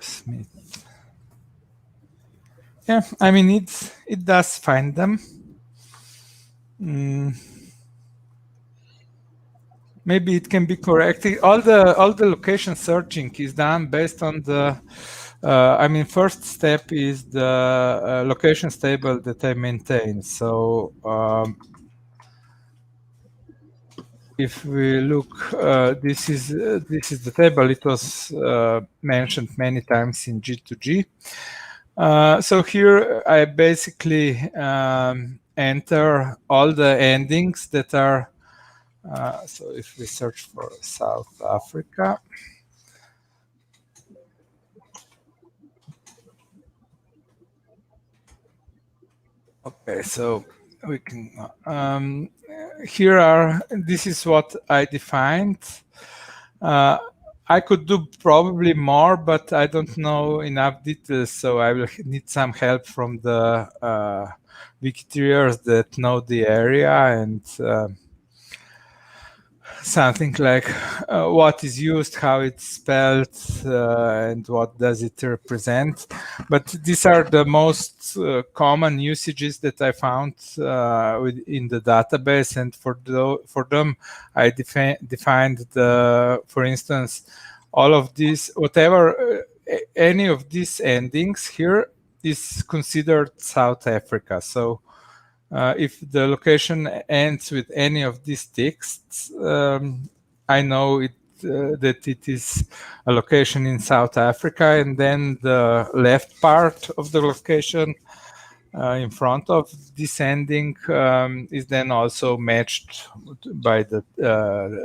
Smith. Yeah, I mean it does find them. Maybe it can be corrected. All the location searching is done based on the. I mean, first step is the location table that I maintain. So if we look, this is the table. It was mentioned many times in G2G. So here I basically enter all the endings that are. So if we search for South Africa. Okay, so we can, this is what I defined. I could do probably more, but I don't know enough details, so I will need some help from the WikiTreeers that know the area and something like what is used, how it's spelled, and what does it represent. But these are the most common usages that I found in the database, and for them, I defined for instance, all of these, whatever, any of these endings here is considered South Africa. So if the location ends with any of these texts, I know that it is a location in South Africa, and then the left part of the location in front of this ending is then also matched by the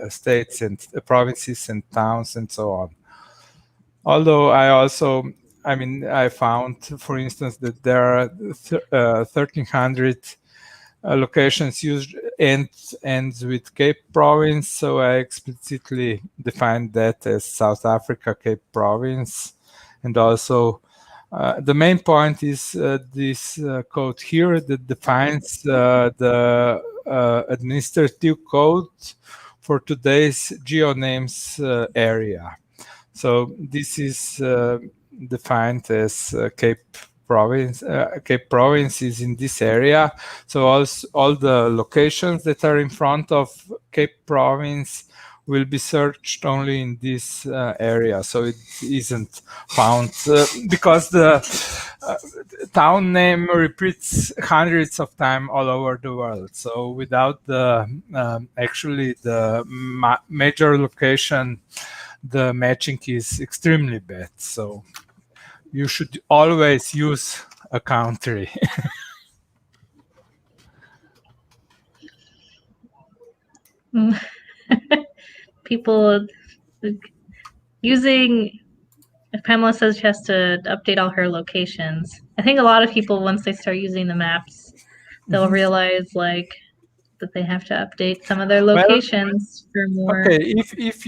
states and provinces and towns and so on. Although I found, for instance, that there are 1,300 locations used ends with Cape Province, so I explicitly defined that as South Africa Cape Province. And also the main point is this code here that defines the administrative code for today's GeoNames area. So this is defined as Cape Province. Cape Province is in this area. So all the locations that are in front of Cape Province will be searched only in this area. So it isn't found because the town name repeats hundreds of times all over the world. So without the actually the major location, the matching is extremely bad. So you should always use a country. People using, Pamela says she has to update all her locations. I think a lot of people, once they start using the maps, they'll realize like that they have to update some of their locations for more. Okay, if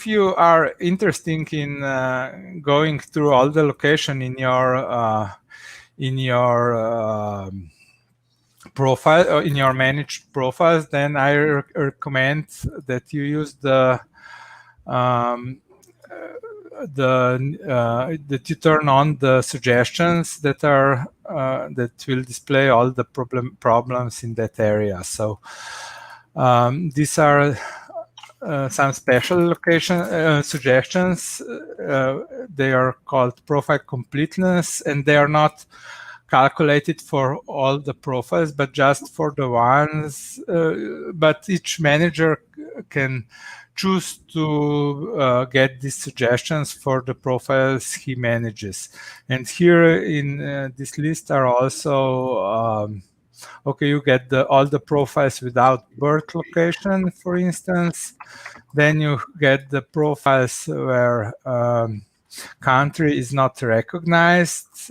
you are interested in going through all the location in your profile or in your managed profiles, then I recommend that you use that you turn on the suggestions that are that will display all the problems in that area. So these are some special location suggestions. They are called profile completeness, and they are not calculated for all the profiles, but just for the ones. But each manager can choose to get these suggestions for the profiles he manages. And here in this list are also okay, you get all the profiles without birth location, for instance. Then you get the profiles where country is not recognized,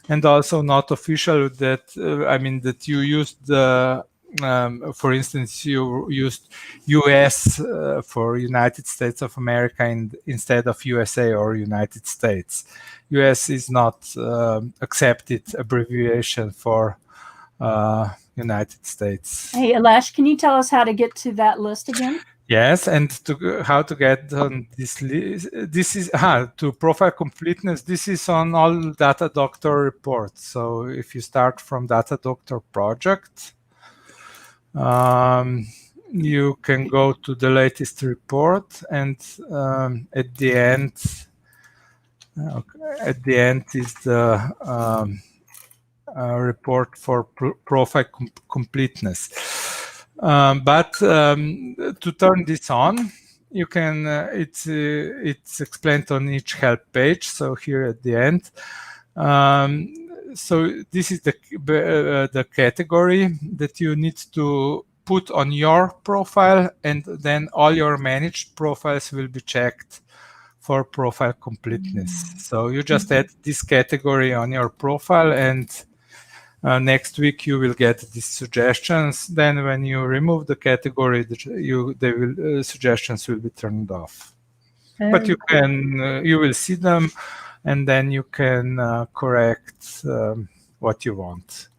and also not official. That I mean that you used the, for instance, you used US for United States of America instead of USA or United States. US is not accepted abbreviation for United States. Hey, Aleš, can you tell us how to get to that list again? Yes, and how to get on this list. This is to profile completeness. This is on all Data Doctor reports. So if you start from Data Doctor project, you can go to the latest report, and at the end is the report for profile completeness. But to turn this on, you can. It's explained on each help page. So here at the end. So this is the category that you need to put on your profile, and then all your managed profiles will be checked for profile completeness. So you just add this category on your profile, and next week you will get these suggestions. Then when you remove the category, suggestions will be turned off. But you can you will see them, and then you can correct what you want.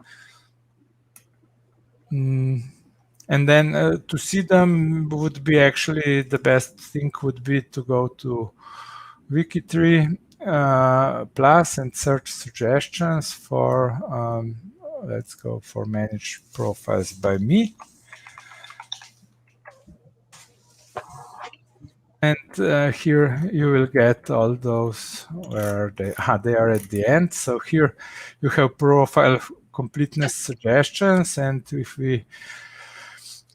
And then to see them would be actually the best thing would be to go to WikiTree plus and search suggestions for, let's go for manage profiles by me. And here you will get all those where they are at the end. So here you have profile completeness suggestions, and if we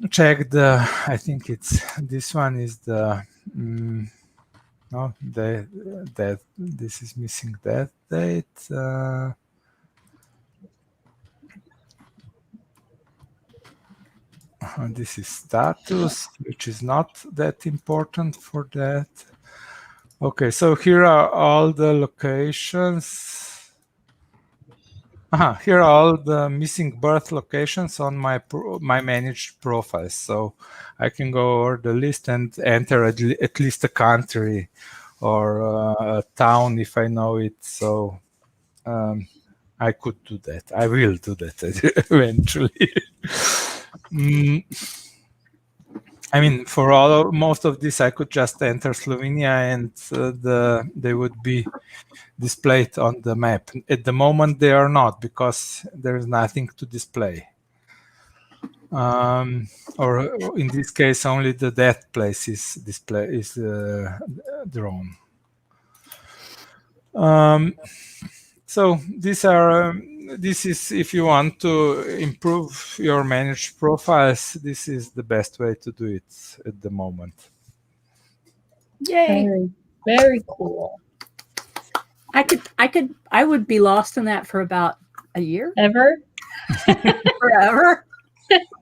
check the, I think it's this one is the no, that this is missing that date. This is status, which is not that important for that. Okay, so here are all the locations. Here are all the missing birth locations on my managed profiles. So I can go over the list and enter at least a country or a town if I know it. So I could do that. I will do that eventually. I mean, for most of this, I could just enter Slovenia, and they would be displayed on the map. At the moment, they are not, because there is nothing to display. Or in this case, only the death place is drawn. So this is if you want to improve your managed profiles, this is the best way to do it at the moment. Yay! Very, very cool. I would be lost in that for about a year. Ever? Forever.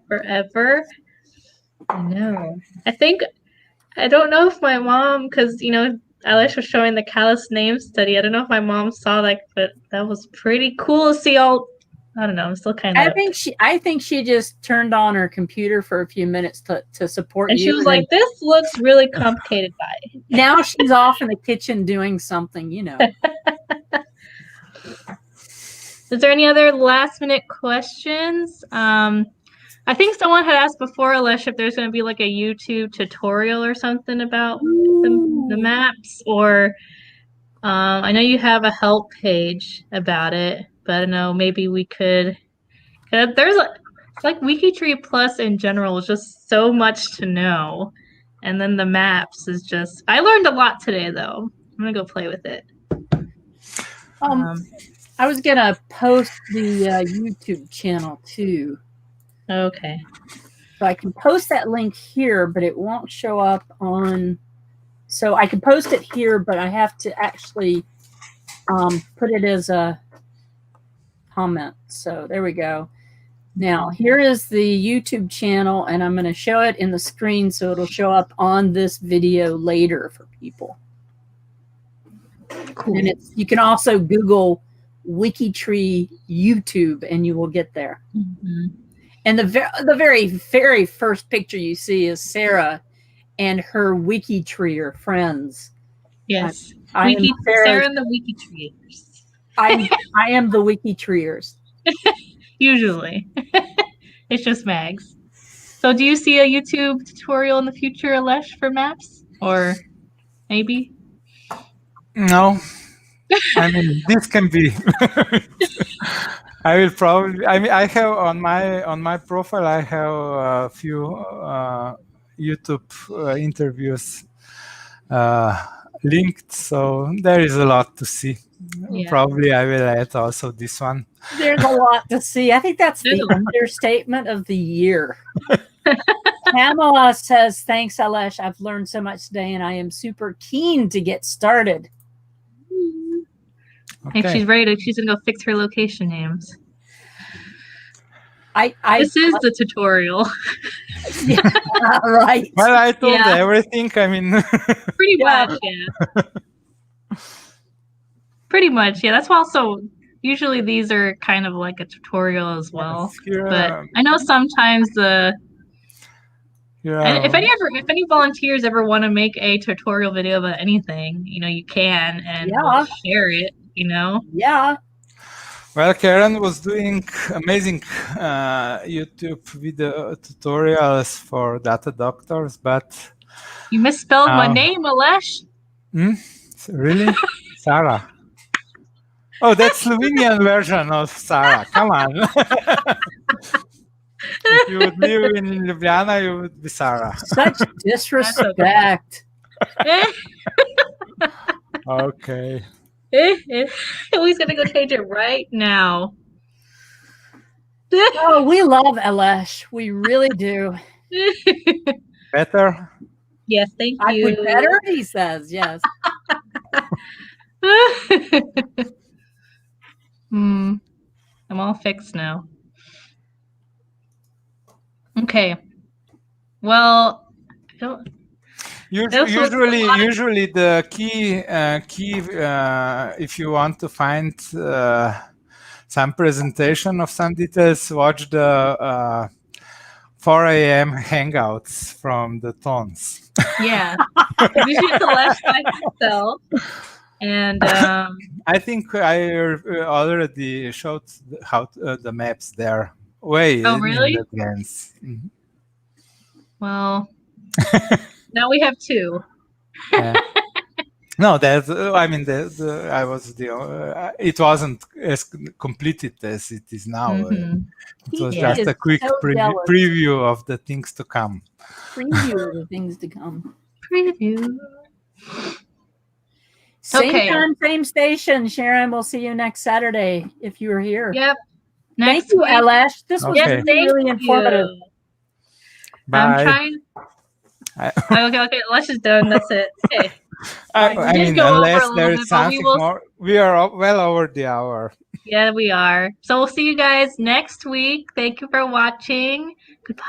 Forever. I know. I don't know if my mom, because Aleš was showing the callus name study. I don't know if my mom saw that, but that was pretty cool to see all. I don't know. I'm still kind of. I think she just turned on her computer for a few minutes to support you. And she was like, "This looks really complicated." Now she's off in the kitchen doing something, Is there any other last minute questions? I think someone had asked before, Aleš, if there's going to be like a YouTube tutorial or something about the maps, or I know you have a help page about it, but I don't know, maybe we could. There's like WikiTree Plus in general is just so much to know, and then the maps is just. I learned a lot today, though. I'm gonna go play with it. I was gonna post the YouTube channel too. Okay. So I can post that link here, but it won't show up on. So I can post it here, but I have to actually put it as a comment. So there we go. Now here is the YouTube channel, and I'm going to show it in the screen so it'll show up on this video later for people. Cool. And you can also Google WikiTree YouTube, and you will get there. Mhm. And the very, very first picture you see is Sarah and her WikiTree are friends. Yes. I am Sarah and the WikiTreeers. I am the WikiTreeers. Usually. It's just Mags. So do you see a YouTube tutorial in the future, Aleš, for maps? Or maybe? No, I mean this can be. I will probably. I mean, I have on my profile. I have a few YouTube interviews linked, so there is a lot to see. Yeah. Probably I will add also this one. There's a lot to see. I think that's the There's understatement of the year. Pamela says, "Thanks, Aleš. I've learned so much today, and I am super keen to get started." If Okay. she's ready, she's gonna go fix her location names. I This is the tutorial. yeah, right. Well, I told Yeah. everything. I mean, Pretty Yeah. much, yeah. Pretty much, yeah. That's why also usually these are kind of like a tutorial as well. yes, here, But I know sometimes here and if are- any volunteers ever want to make a tutorial video about anything, you can, and Yeah. we'll share it, Yeah. well, Karen was doing amazing YouTube video tutorials for data doctors, but You misspelled my Oh. name, Aleš. really, Sarah. Oh, that's Slovenian version of Sarah. Come on. If you would live in Ljubljana, you would be Sarah. Such disrespect. Okay. He's gonna go change it right now. Oh, we love Aleš. We really do. Better? Yes, thank I you. would better, he says. Yes. I'm all fixed now. Okay. Well, I don't. Those was a lot of- Usually the key if you want to find some presentation of some details, watch the 4 a.m. hangouts from the Tons. Yeah. We should the left side itself. And I think I already showed how the maps there way Oh, really? in advance. Mhm. well, now we have two. Yeah. No, that's. I mean, I was it wasn't as completed as it is now. Mhm. It was He just is a quick so jealous. preview of the things to come. Preview of the things to come. Preview. Same Okay. time, same station. Sharon, we'll see you next Saturday if you are here. Yep. Thank Next you, week. Aleš. This was Okay. really informative. Bye. I'm trying. Okay. Let's just done. That's it. Okay. I We did mean, go over a unless little there is bit, but we something will- more, we are well over the hour. Yeah, we are. So we'll see you guys next week. Thank you for watching.